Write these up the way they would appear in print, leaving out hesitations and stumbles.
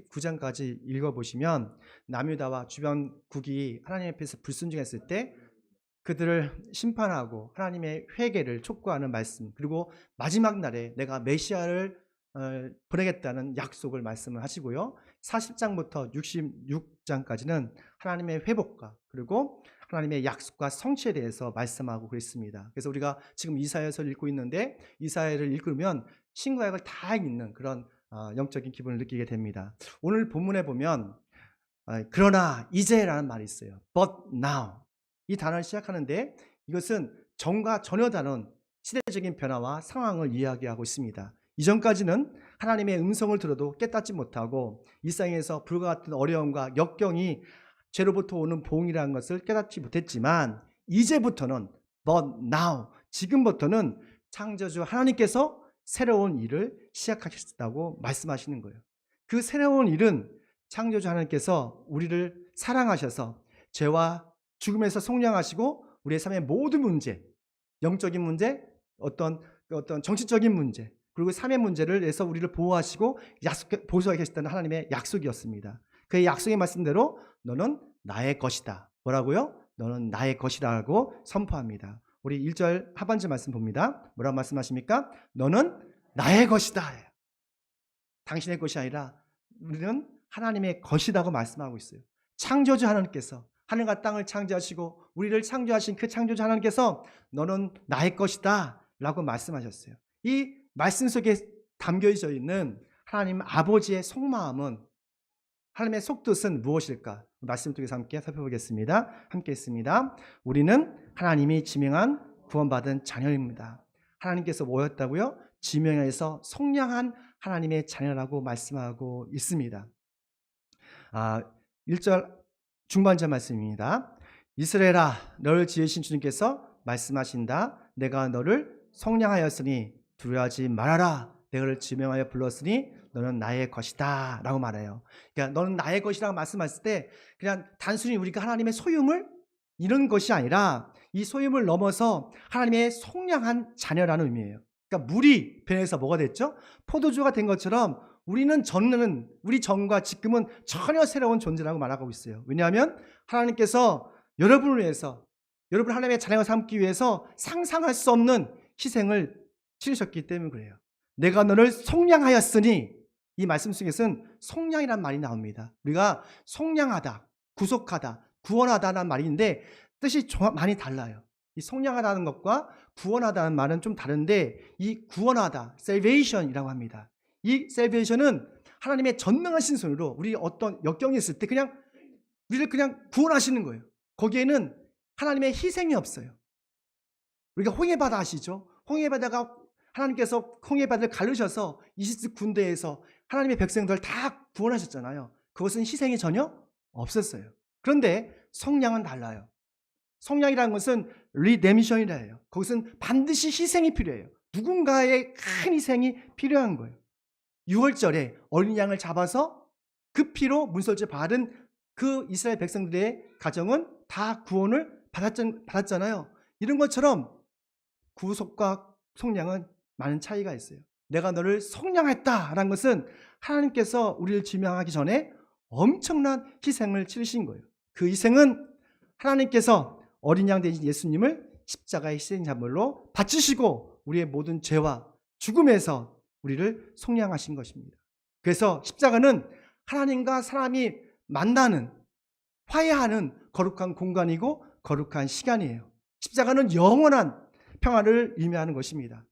9장까지 읽어보시면 남유다와 주변국이 하나님 앞에서 불순종했을 때 그들을 심판하고 하나님의 회개를 촉구하는 말씀, 그리고 마지막 날에 내가 메시아를 보내겠다는 약속을 말씀을 하시고요. 40장부터 66장까지는 하나님의 회복과 그리고 하나님의 약속과 성취에 대해서 말씀하고 그랬습니다. 그래서 우리가 지금 이사야서를 읽고 있는데 이사야를 읽으면 신과 약을 다 읽는 그런 영적인 기분을 느끼게 됩니다. 오늘 본문에 보면 그러나 이제라는 말이 있어요. But now. 이 단어를 시작하는데 이것은 전과 전혀 다른 시대적인 변화와 상황을 이야기하고 있습니다. 이전까지는 하나님의 음성을 들어도 깨닫지 못하고 일상에서 불과 같은 어려움과 역경이 죄로부터 오는 보응이라는 것을 깨닫지 못했지만 이제부터는 but now, 지금부터는 창조주 하나님께서 새로운 일을 시작하셨다고 말씀하시는 거예요. 그 새로운 일은 창조주 하나님께서 우리를 사랑하셔서 죄와 죽음에서 속량하시고 우리의 삶의 모든 문제, 영적인 문제, 어떤 정치적인 문제, 그리고 삶의 문제를 내서 우리를 보호하시고 보호하게 하셨다는 하나님의 약속이었습니다. 그의 약속의 말씀대로 너는 나의 것이다. 뭐라고요? 너는 나의 것이라고 선포합니다. 우리 1절 하반절 말씀 봅니다. 뭐라고 말씀하십니까? 너는 나의 것이다. 당신의 것이 아니라 우리는 하나님의 것이라고 말씀하고 있어요. 창조주 하나님께서 하늘과 땅을 창조하시고 우리를 창조하신 그 창조주 하나님께서 너는 나의 것이다 라고 말씀하셨어요. 이 말씀 속에 담겨져 있는 하나님 아버지의 속마음은, 하나님의 속뜻은 무엇일까? 말씀 통해서 함께 살펴보겠습니다. 함께 있습니다. 우리는 하나님이 지명한 구원받은 자녀입니다. 하나님께서 뭐였다고요? 지명해서 속량한 하나님의 자녀라고 말씀하고 있습니다. 1절 중반절 말씀입니다. 이스라엘아, 너를 지으신 주님께서 말씀하신다. 내가 너를 속량하였으니 두려워하지 말아라. 내가 지명하여 불렀으니 너는 나의 것이다 라고 말해요. 그러니까 너는 나의 것이라고 말씀하실 때 그냥 단순히 우리가 하나님의 소유물 이런 것이 아니라 이 소유물 넘어서 하나님의 속량한 자녀라는 의미예요. 그러니까 물이 변해서 뭐가 됐죠? 포도주가 된 것처럼 우리 전과 지금은 전혀 새로운 존재라고 말하고 있어요. 왜냐하면 하나님께서 여러분을 위해서, 여러분 하나님의 자녀가 삼기 위해서 상상할 수 없는 희생을 치르셨기 때문에 그래요. 내가 너를 속량하였으니, 이 말씀 속에서는 속량이라는 말이 나옵니다. 우리가 속량하다, 구속하다, 구원하다라는 말인데 뜻이 많이 달라요. 이 속량하다는 것과 구원하다는 말은 좀 다른데 이 구원하다, salvation이라고 합니다. 이 salvation은 하나님의 전능하신 손으로 우리 어떤 역경이 있을 때 그냥 우리를 그냥 구원하시는 거예요. 거기에는 하나님의 희생이 없어요. 우리가 홍해바다 아시죠? 홍해바다가 하나님께서 홍해바다를 가르셔서 이집트 군대에서 하나님의 백성들 다 구원하셨잖아요. 그것은 희생이 전혀 없었어요. 그런데 속량은 달라요. 속량이라는 것은 리데미션이라 해요. 거기서는 반드시 희생이 필요해요. 누군가의 큰 희생이 필요한 거예요. 6월절에 어린 양을 잡아서 그 피로 문설주 바른 그 이스라엘 백성들의 가정은 다 구원을 받았잖아요. 이런 것처럼 구속과 속량은 많은 차이가 있어요. 내가 너를 속량했다라는 것은 하나님께서 우리를 지명하기 전에 엄청난 희생을 치르신 거예요. 그 희생은 하나님께서 어린 양 되신 예수님을 십자가의 희생자물로 바치시고 우리의 모든 죄와 죽음에서 우리를 속량하신 것입니다. 그래서 십자가는 하나님과 사람이 만나는, 화해하는 거룩한 공간이고 거룩한 시간이에요. 십자가는 영원한 평화를 의미하는 것입니다.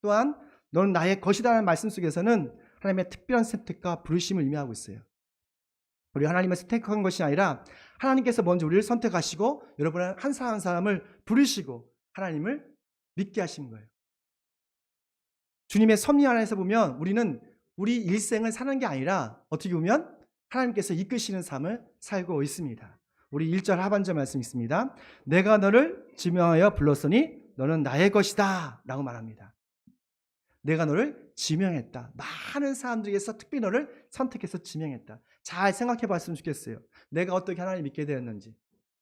또한 너는 나의 것이라는 말씀 속에서는 하나님의 특별한 선택과 부르심을 의미하고 있어요. 우리 하나님을 선택한 것이 아니라 하나님께서 먼저 우리를 선택하시고 여러분 한 사람 한 사람을 부르시고 하나님을 믿게 하신 거예요. 주님의 섭리 안에서 보면 우리는 우리 일생을 사는 게 아니라 어떻게 보면 하나님께서 이끄시는 삶을 살고 있습니다. 우리 1절 하반절 말씀 있습니다. 내가 너를 지명하여 불렀으니 너는 나의 것이다 라고 말합니다. 내가 너를 지명했다. 많은 사람들에게서 특별히 너를 선택해서 지명했다. 잘 생각해 봤으면 좋겠어요. 내가 어떻게 하나님 믿게 되었는지.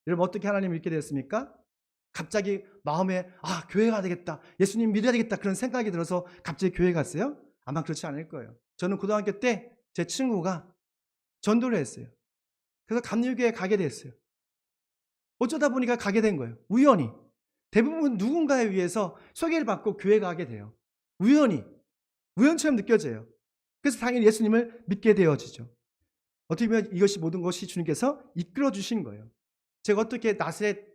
여러분 어떻게 하나님 믿게 되었습니까? 갑자기 마음에 교회가 되겠다, 예수님 믿어야 되겠다 그런 생각이 들어서 갑자기 교회 갔어요? 아마 그렇지 않을 거예요. 저는 고등학교 때 제 친구가 전도를 했어요. 그래서 감리교회에 가게 됐어요. 어쩌다 보니까 가게 된 거예요. 우연히. 대부분 누군가에 의해서 소개를 받고 교회 가게 돼요. 우연히. 우연처럼 느껴져요. 그래서 당연히 예수님을 믿게 되어지죠. 어떻게 보면 이것이 모든 것이 주님께서 이끌어 주신 거예요. 제가 어떻게 나사렛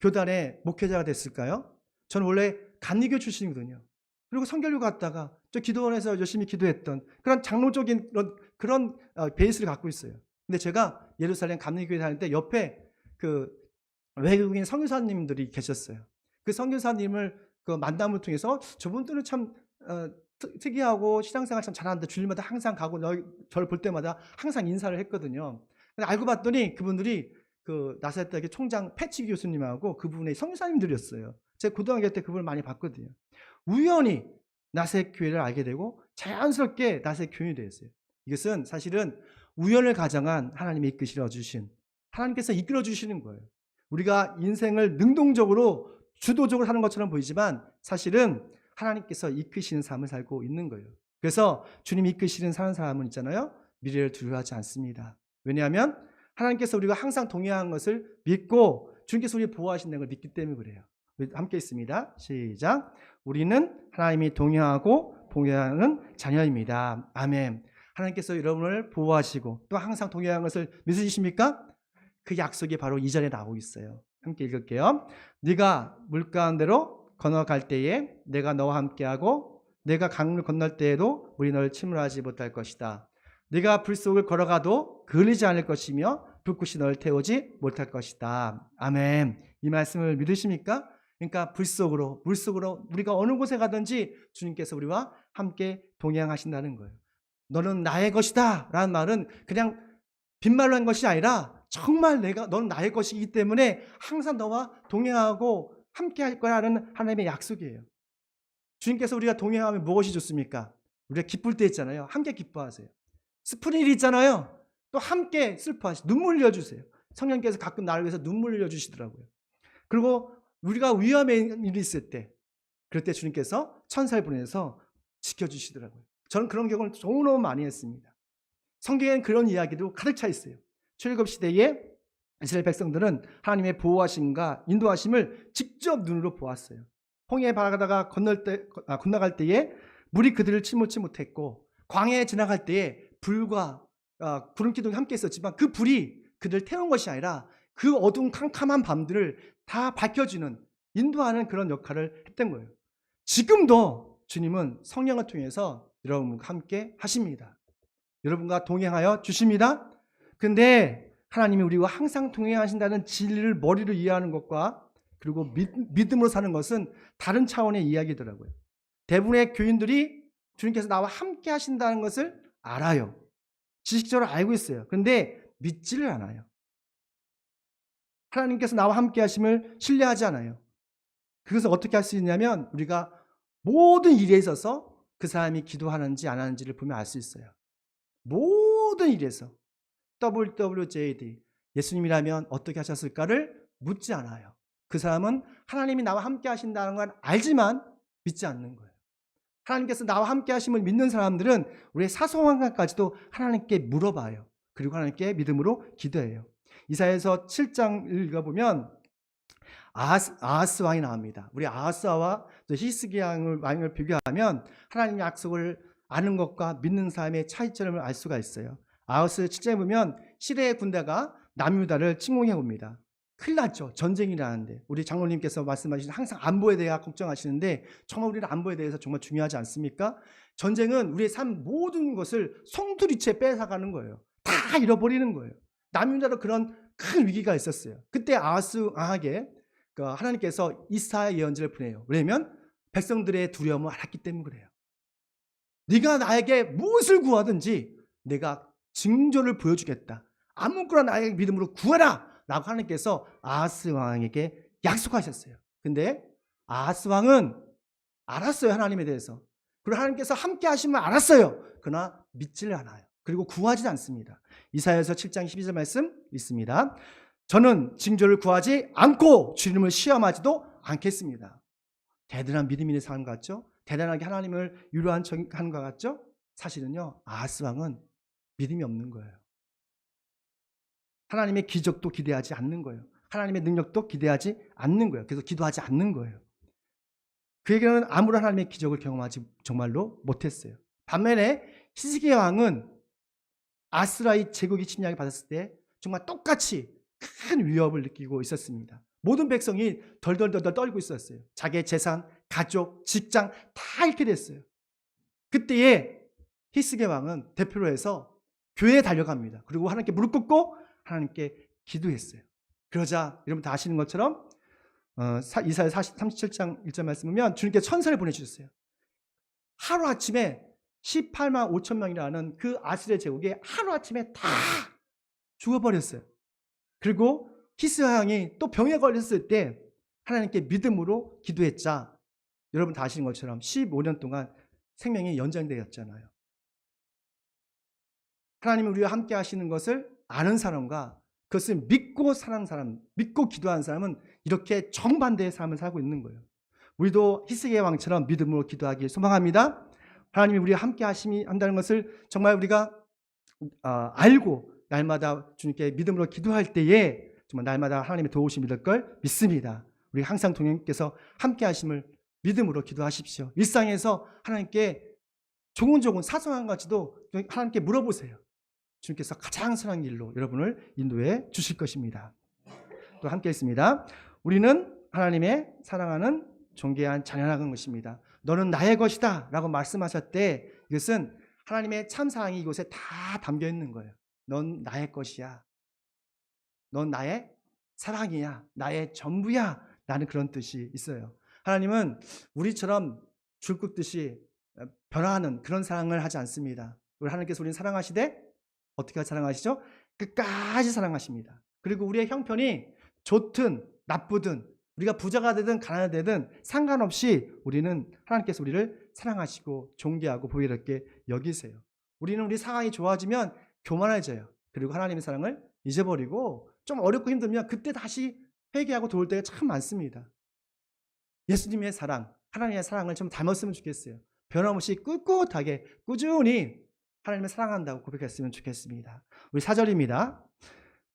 교단의 목회자가 됐을까요? 저는 원래 감리교 출신이거든요. 그리고 선교를 갔다가 저 기도원에서 열심히 기도했던 그런 장로적인 그런 베이스를 갖고 있어요. 근데 제가 예루살렘 감리교회 다닐 때 옆에 그 외국인 선교사님들이 계셨어요. 그 선교사님을 그 만남을 통해서 저분들은 참 특이하고 신앙생활 참 잘하는데 주일마다 항상 가고 저를 볼 때마다 항상 인사를 했거든요. 근데 알고 봤더니 그분들이 그 나사렛 대학의 총장 패치 교수님하고 그분의 선교사님들이었어요. 제가 고등학교 때 그분을 많이 봤거든요. 우연히 나사렛 교회를 알게 되고 자연스럽게 나사렛 교인이 되었어요. 이것은 사실은 우연을 가정한 하나님이 이끌어 주신, 하나님께서 이끌어 주시는 거예요. 우리가 인생을 능동적으로 주도적으로 하는 것처럼 보이지만 사실은 하나님께서 이끄시는 삶을 살고 있는 거예요. 그래서 주님이 이끄시는 사는 사람은 있잖아요. 미래를 두려워하지 않습니다. 왜냐하면 하나님께서 우리가 항상 동행하는 것을 믿고 주님께서 우리를 보호하신다는 걸 믿기 때문에 그래요. 함께 있습니다. 시작. 우리는 하나님이 동행하고 보호하는 자녀입니다. 아멘. 하나님께서 여러분을 보호하시고 또 항상 동행하는 것을 믿으십니까? 그 약속이 바로 2절에 나오고 있어요. 함께 읽을게요. 네가 물가운데로 건너갈 때에 내가 너와 함께하고 내가 강을 건널 때에도 물이 너를 침몰하지 못할 것이다. 네가 불 속을 걸어가도 그을리지 않을 것이며 불꽃이 너를 태우지 못할 것이다. 아멘. 이 말씀을 믿으십니까? 그러니까 불 속으로, 물 속으로 우리가 어느 곳에 가든지 주님께서 우리와 함께 동행하신다는 거예요. 너는 나의 것이다 라는 말은 그냥 빈말로 한 것이 아니라 정말 너는 나의 것이기 때문에 항상 너와 동행하고 함께 할 거라는 하나님의 약속이에요. 주님께서 우리가 동행하면 무엇이 좋습니까? 우리가 기쁠 때 있잖아요. 함께 기뻐하세요. 슬픈 일이 있잖아요. 또 함께 슬퍼하시고 눈물 흘려주세요. 성령께서 가끔 나를 위해서 눈물 흘려주시더라고요. 그리고 우리가 위험한 일이 있을 때 그럴 때 주님께서 천사를 보내서 지켜주시더라고요. 저는 그런 경험을 너무 많이 했습니다. 성경에는 그런 이야기도 가득 차 있어요. 출애굽 시대에 이스라엘 백성들은 하나님의 보호하심과 인도하심을 직접 눈으로 보았어요. 홍해 바다가 건너갈 때에 물이 그들을 침몰치 못했고 광야에 지나갈 때에 불과 구름 기둥이 함께 있었지만 그 불이 그들을 태운 것이 아니라 그 어두운 캄캄한 밤들을 다 밝혀주는 인도하는 그런 역할을 했던 거예요. 지금도 주님은 성령을 통해서 여러분과 함께 하십니다. 여러분과 동행하여 주십니다. 근데 하나님이 우리와 항상 동행하신다는 진리를 머리로 이해하는 것과 그리고 믿음으로 사는 것은 다른 차원의 이야기더라고요. 대부분의 교인들이 주님께서 나와 함께 하신다는 것을 알아요. 지식적으로 알고 있어요. 그런데 믿지를 않아요. 하나님께서 나와 함께 하심을 신뢰하지 않아요. 그것을 어떻게 할 수 있냐면 우리가 모든 일에 있어서 그 사람이 기도하는지 안 하는지를 보면 알 수 있어요. 모든 일에서 WWJD 예수님이라면 어떻게 하셨을까를 묻지 않아요. 그 사람은 하나님이 나와 함께 하신다는 건 알지만 믿지 않는 거예요. 하나님께서 나와 함께 하심을 믿는 사람들은 우리의 사소한 것까지도 하나님께 물어봐요. 그리고 하나님께 믿음으로 기도해요. 이사야서 7장 읽어보면 아하스 왕이 나옵니다. 우리 아하스와 히스기야 왕을 비교하면 하나님의 약속을 아는 것과 믿는 사람의 차이점을 알 수가 있어요. 아하스 7장에 보면 시리아의 군대가 남유다를 침공해 옵니다. 큰일 났죠. 전쟁이라는데. 우리 장로님께서 말씀하시는 항상 안보에 대해 걱정하시는데 정말 우리는 안보에 대해서 정말 중요하지 않습니까? 전쟁은 우리의 삶 모든 것을 송두리째 뺏어가는 거예요. 다 잃어버리는 거예요. 남유다도 그런 큰 위기가 있었어요. 그때 아하스 왕에게 하나님께서 이사야 예언자를 보내요. 왜냐하면 백성들의 두려움을 알았기 때문에 그래요. 네가 나에게 무엇을 구하든지 내가 징조를 보여주겠다. 아무거나 나에게 믿음으로 구하라 라고 하나님께서 아하스 왕에게 약속하셨어요. 근데 아하스 왕은 알았어요. 하나님에 대해서. 그리고 하나님께서 함께 하시면 알았어요. 그러나 믿지를 않아요. 그리고 구하지 않습니다. 이사야서 7장 12절 말씀 있습니다. 저는 징조를 구하지 않고 주님을 시험하지도 않겠습니다. 대단한 믿음이 있는 사람 같죠? 대단하게 하나님을 유로한 것 같죠? 사실은요, 아하스 왕은 믿음이 없는 거예요. 하나님의 기적도 기대하지 않는 거예요. 하나님의 능력도 기대하지 않는 거예요. 그래서 기도하지 않는 거예요. 그에게는 아무런 하나님의 기적을 경험하지 정말로 못했어요. 반면에 히스기야 왕은 아스라의 제국이 침략을 받았을 때 정말 똑같이 큰 위협을 느끼고 있었습니다. 모든 백성이 덜덜덜 떨고 있었어요. 자기의 재산, 가족, 직장 다 잃게 됐어요. 그때에 히스기야 왕은 대표로 해서 교회에 달려갑니다. 그리고 하나님께 무릎 꿇고 하나님께 기도했어요. 그러자 여러분 다 아시는 것처럼 이사야 37장 1절 말씀 보면 주님께 천사를 보내주셨어요. 하루아침에 18만 5천 명이라는 그 아스리아 제국이 하루아침에 다 죽어버렸어요. 그리고 히스기야 왕이 또 병에 걸렸을 때 하나님께 믿음으로 기도했자 여러분 다 아시는 것처럼 15년 동안 생명이 연장되었잖아요. 하나님이 우리와 함께 하시는 것을 아는 사람과 그것을 믿고 사는 사람, 믿고 기도하는 사람은 이렇게 정반대의 삶을 살고 있는 거예요. 우리도 히스기야 왕처럼 믿음으로 기도하길 소망합니다. 하나님이 우리와 함께 하심이 한다는 것을 정말 우리가 알고 날마다 주님께 믿음으로 기도할 때에 정말 날마다 하나님의 도우심이 믿을 걸 믿습니다. 우리 항상 동행께서 함께 하심을 믿음으로 기도하십시오. 일상에서 하나님께 조곤조곤 사소한 가지도 하나님께 물어보세요. 주님께서 가장 선한 길로 여러분을 인도해 주실 것입니다. 또 함께 있습니다. 우리는 하나님의 사랑하는 존귀한 자녀라는 것입니다. 너는 나의 것이다 라고 말씀하셨을 때 이것은 하나님의 참 사랑이 이곳에 다 담겨 있는 거예요. 넌 나의 것이야. 넌 나의 사랑이야. 나의 전부야. 라는 그런 뜻이 있어요. 하나님은 우리처럼 줄 긋듯이 변화하는 그런 사랑을 하지 않습니다. 우리 하나님께서 우리를 사랑하시되 어떻게 사랑하시죠? 끝까지 사랑하십니다. 그리고 우리의 형편이 좋든 나쁘든 우리가 부자가 되든 가난하게 되든 상관없이 우리는 하나님께서 우리를 사랑하시고 존귀하고 보배롭게 여기세요. 우리는 우리 상황이 좋아지면 교만해져요. 그리고 하나님의 사랑을 잊어버리고 좀 어렵고 힘들면 그때 다시 회개하고 도울 때가 참 많습니다. 예수님의 사랑, 하나님의 사랑을 좀 닮았으면 좋겠어요. 변함없이 꿋꿋하게 꾸준히 하나님을 사랑한다고 고백했으면 좋겠습니다. 우리 4절입니다.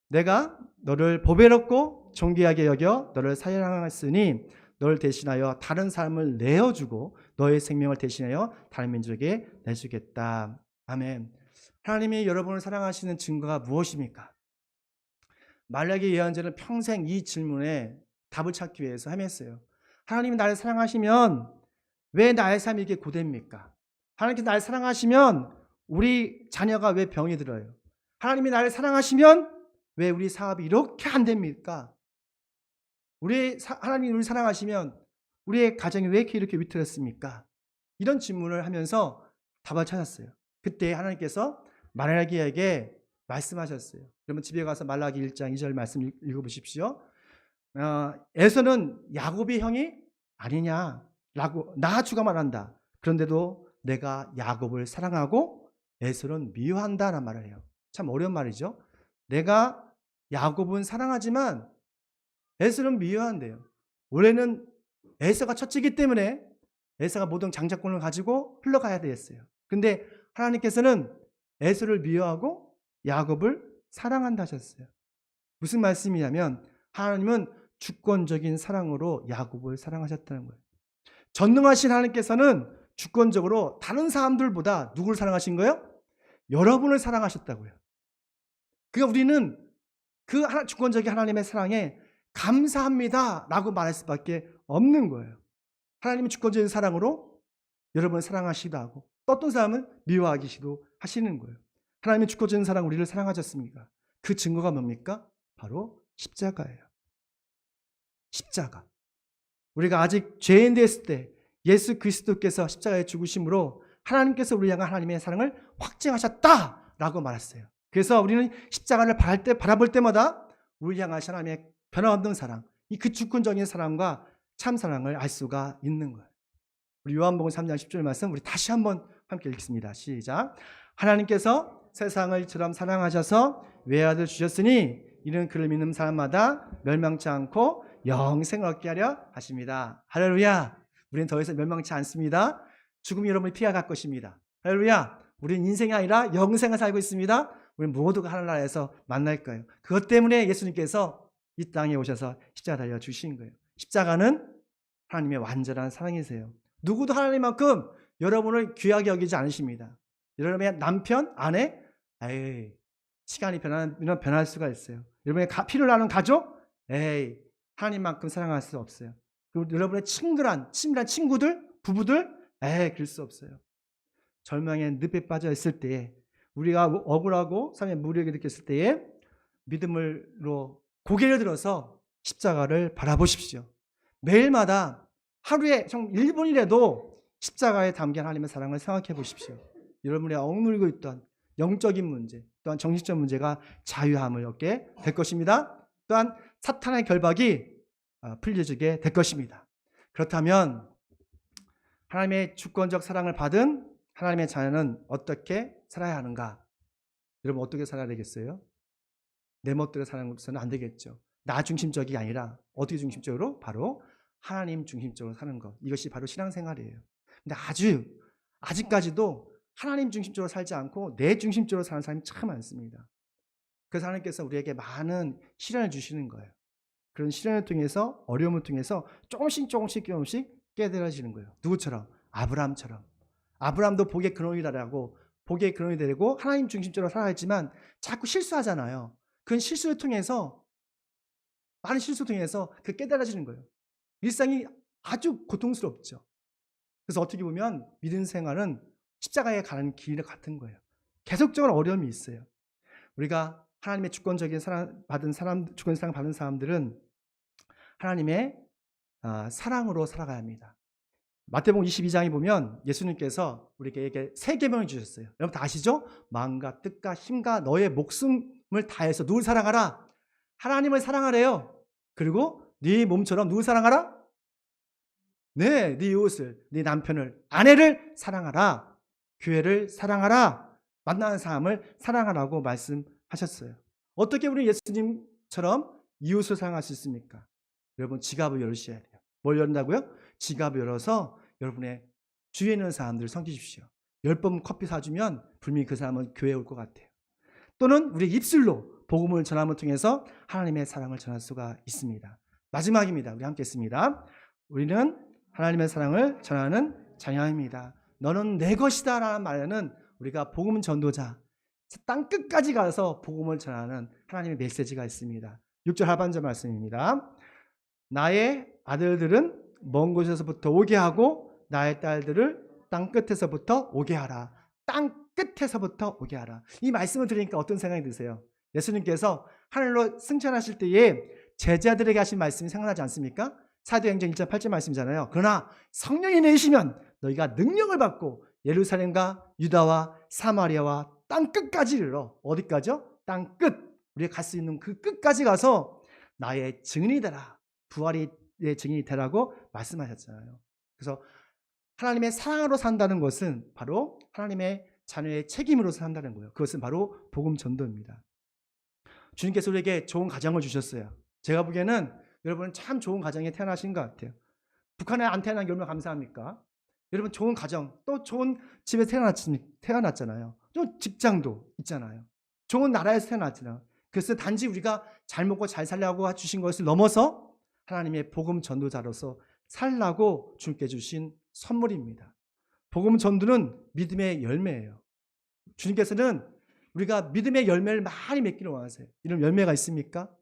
내가 너를 보배롭고 존귀하게 여겨 너를 사랑하였으니 너를 대신하여 다른 사람을 내어주고 너의 생명을 대신하여 다른 민족에 내주겠다. 아멘. 하나님이 여러분을 사랑하시는 증거가 무엇입니까? 말라기 예언자는 평생 이 질문에 답을 찾기 위해서 헤맸어요. 하나님이 나를 사랑하시면 왜 나의 삶이 이렇게 고됩니까? 하나님께서 나를 사랑하시면 우리 자녀가 왜 병이 들어요? 하나님이 나를 사랑하시면 왜 우리 사업이 이렇게 안 됩니까? 하나님이 우리를 사랑하시면 우리의 가정이 왜 이렇게 위태롭습니까? 이런 질문을 하면서 답을 찾았어요. 그때 하나님께서 말라기에게 말씀하셨어요. 여러분 집에 가서 말라기 1장 2절 말씀 읽어보십시오. 에서는 야곱의 형이 아니냐라고 나주가 말한다. 그런데도 내가 야곱을 사랑하고 에서는 미워한다라는 말을 해요. 참 어려운 말이죠. 내가 야곱은 사랑하지만 에서는 미워한대요. 원래는 에서가 첫째이기 때문에 에서가 모든 장자권을 가지고 흘러가야 되었어요. 근데 하나님께서는 에서를 미워하고 야곱을 사랑한다 하셨어요. 무슨 말씀이냐면 하나님은 주권적인 사랑으로 야곱을 사랑하셨다는 거예요. 전능하신 하나님께서는 주권적으로 다른 사람들보다 누구를 사랑하신 거예요? 여러분을 사랑하셨다고요. 그러니까 우리는 그 주권적인 하나님의 사랑에 감사합니다 라고 말할 수밖에 없는 거예요. 하나님이 주권적인 사랑으로 여러분을 사랑하시기도 하고 또 어떤 사람은 미워하기도 하시는 거예요. 하나님이 주권적인 사랑 우리를 사랑하셨습니까? 그 증거가 뭡니까? 바로 십자가예요. 십자가. 우리가 아직 죄인 됐을 때 예수 그리스도께서 십자가에 죽으심으로 하나님께서 우리 향한 하나님의 사랑을 확증하셨다라고 말했어요. 그래서 우리는 십자가를 바라볼 때마다 우리 향하신 하나님의 변함없는 사랑, 그 주권적인 사랑과 참 사랑을 알 수가 있는 거예요. 우리 요한복음 3장 10절 말씀 우리 다시 한번 함께 읽겠습니다. 시작. 하나님께서 세상을 이처럼 사랑하셔서 외아들 주셨으니 이는 그를 믿는 사람마다 멸망치 않고 영생을 얻게 하려 하십니다. 할렐루야. 우리는 더 이상 멸망치 않습니다. 죽음이 여러분을 피해갈 것입니다. 할렐루야. 우리는 인생이 아니라 영생을 살고 있습니다. 우리 모두가 하늘나라에서 만날 거예요. 그것 때문에 예수님께서 이 땅에 오셔서 십자가 달려 주신 거예요. 십자가는 하나님의 완전한 사랑이세요. 누구도 하나님만큼 여러분을 귀하게 여기지 않으십니다. 여러분의 남편, 아내, 에이, 시간이 변하면 변할 수가 있어요. 여러분의 피를 나눈 가족, 에이, 하나님만큼 사랑할 수 없어요. 그리고 여러분의 친밀한 친구들, 부부들, 에이, 그럴 수 없어요. 절망의 늪에 빠져 있을 때에, 우리가 억울하고 삶의 무력을 느꼈을 때에 믿음으로 고개를 들어서 십자가를 바라보십시오. 매일마다 하루에 좀 1분이라도 십자가에 담긴 하나님의 사랑을 생각해 보십시오. 여러분의 억눌고 있던 영적인 문제, 또한 정신적 문제가 자유함을 얻게 될 것입니다. 또한 사탄의 결박이 풀려지게 될 것입니다. 그렇다면 하나님의 주권적 사랑을 받은 하나님의 자녀는 어떻게 살아야 하는가? 여러분 어떻게 살아야 되겠어요? 내 멋대로 살아서는 안 되겠죠. 나 중심적이 아니라 어떻게 중심적으로? 바로 하나님 중심적으로 사는 것. 이것이 바로 신앙생활이에요. 근데 아직까지도 하나님 중심적으로 살지 않고 내 중심적으로 사는 사람이 참 많습니다. 그래서 하나님께서 우리에게 많은 시련을 주시는 거예요. 그런 시련을 통해서, 어려움을 통해서 조금씩 깨달아지는 거예요. 누구처럼? 아브라함처럼. 아브라함도 복의 근원이라고, 복의 근원이 되고 하나님 중심적으로 살아야지만 자꾸 실수하잖아요. 그 실수를 통해서, 많은 실수를 통해서 그 깨달아지는 거예요. 일상이 아주 고통스럽죠. 그래서 어떻게 보면 믿음 생활은 십자가에 가는 길 같은 거예요. 계속적으로 어려움이 있어요. 우리가 하나님의 주권적인 사랑 받은 사람들은 하나님의 사랑으로 살아가야 합니다. 마태복음 22장에 보면 예수님께서 우리에게 세 계명을 주셨어요. 여러분 다 아시죠? 마음과 뜻과 힘과 너의 목숨을 다해서 누굴 사랑하라? 하나님을 사랑하래요. 그리고 네 몸처럼 누굴 사랑하라? 네 이웃을, 네 남편을, 아내를 사랑하라. 교회를 사랑하라. 만나는 사람을 사랑하라고 말씀하셨어요. 어떻게 우리 예수님처럼 이웃을 사랑할 수 있습니까? 여러분 지갑을 열으셔야 돼요. 뭘 열는다고요? 지갑을 열어서 여러분의 주위에 있는 사람들을 섬기십시오. 10번 커피 사주면 분명히 그 사람은 교회에 올 것 같아요. 또는 우리 입술로 복음을 전함을 통해서 하나님의 사랑을 전할 수가 있습니다. 마지막입니다. 우리 함께 했습니다. 우리는 하나님의 사랑을 전하는 자녀입니다. 너는 내 것이다 라는 말에는 우리가 복음 전도자, 땅끝까지 가서 복음을 전하는 하나님의 메시지가 있습니다. 6절 하반절 말씀입니다. 나의 아들들은 먼 곳에서부터 오게 하고 나의 딸들을 땅끝에서부터 오게 하라. 땅끝에서부터 오게 하라. 이 말씀을 들으니까 어떤 생각이 드세요? 예수님께서 하늘로 승천하실 때에 제자들에게 하신 말씀이 생각나지 않습니까? 사도행전 1장 8절 말씀이잖아요. 그러나 성령이 내리시면 너희가 능력을 받고 예루살렘과 유다와 사마리아와 땅끝까지 이르러, 어디까지요? 땅끝. 우리가 갈 수 있는 그 끝까지 가서 나의 증인이 되라. 부활의 증인이 되라고 말씀하셨잖아요. 그래서 하나님의 사랑으로 산다는 것은 바로 하나님의 자녀의 책임으로 산다는 거예요. 그것은 바로 복음 전도입니다. 주님께서 우리에게 좋은 가정을 주셨어요. 제가 보기에는 여러분은 참 좋은 가정에 태어나신 것 같아요. 북한에 안 태어난 게 얼마나 감사합니까? 여러분 좋은 가정, 또 좋은 집에 태어났잖아요. 또 직장도 있잖아요. 좋은 나라에서 태어났잖아요. 그래서 단지 우리가 잘 먹고 잘 살려고 주신 것을 넘어서 하나님의 복음 전도자로서 살라고 주님께 주신 선물입니다. 복음 전도는 믿음의 열매예요. 주님께서는 우리가 믿음의 열매를 많이 맺기를 원하세요. 이런 열매가 있습니까?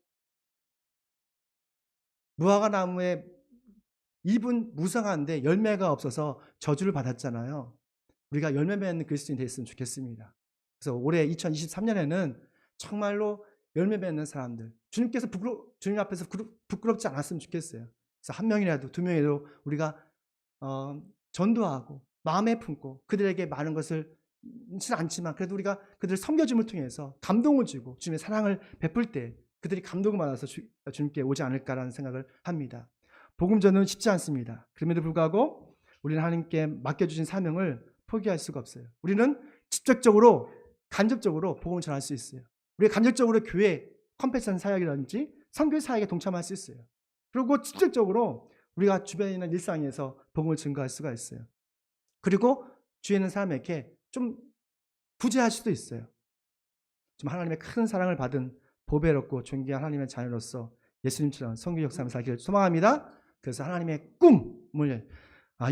무화과 나무에 잎은 무성한데 열매가 없어서 저주를 받았잖아요. 우리가 열매 맺는 그리스도인이 됐으면 좋겠습니다. 그래서 올해 2023년에는 정말로 열매 맺는 사람들, 주님께서 주님 앞에서 부끄럽지 않았으면 좋겠어요. 그래서 한 명이라도 두 명이라도 우리가 전도하고 마음에 품고 그들에게 많은 것을 않지만 그래도 우리가 그들을 섬겨줌을 통해서 감동을 주고 주님의 사랑을 베풀 때 그들이 감동을 받아서 주님께 오지 않을까라는 생각을 합니다. 복음 전도는 쉽지 않습니다. 그럼에도 불구하고 우리는 하나님께 맡겨주신 사명을 포기할 수가 없어요. 우리는 직접적으로 간접적으로 복음을 전할 수 있어요. 우리가 간접적으로 교회 컴패션 사역이라든지 선교 사역에 동참할 수 있어요. 그리고 직접적으로 우리가 주변에 있는 일상에서 복음을 증거할 수가 있어요. 그리고 주위에 있는 사람에게 좀 부재할 수도 있어요. 좀 하나님의 큰 사랑을 받은 보배롭고 존귀한 하나님의 자녀로서 예수님처럼 선교 역사를 살기를 소망합니다. 그래서 하나님의 꿈을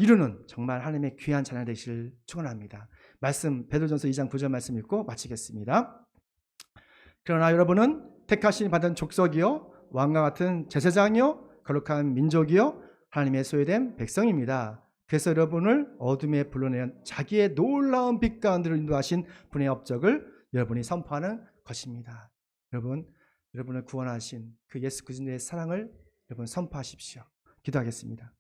이루는 정말 하나님의 귀한 자녀 되시길 축원합니다. 말씀 베드로전서 2장 9절 말씀 읽고 마치겠습니다. 그러나 여러분은 택하신 받은 족속이요 왕과 같은 제사장이요 거룩한 민족이요 하나님의 소유된 백성입니다. 그래서 여러분을 어둠에 불러내는 자기의 놀라운 빛 가운데로 인도하신 분의 업적을 여러분이 선포하는 것입니다. 여러분을 구원하신 그 예수 그리스도의 사랑을 여러분 선포하십시오. 기도하겠습니다.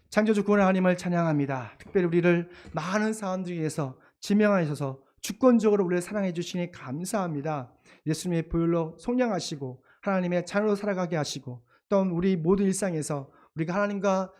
창조주 구원의 하나님을 찬양합니다. 특별히 우리를 많은 사람들 위해서 지명하셔서 주권적으로 우리를 사랑해 주시니 감사합니다. 예수님의 보혈로 속량하시고 하나님의 자녀로 살아가게 하시고 또 우리 모든 일상에서 우리가 하나님과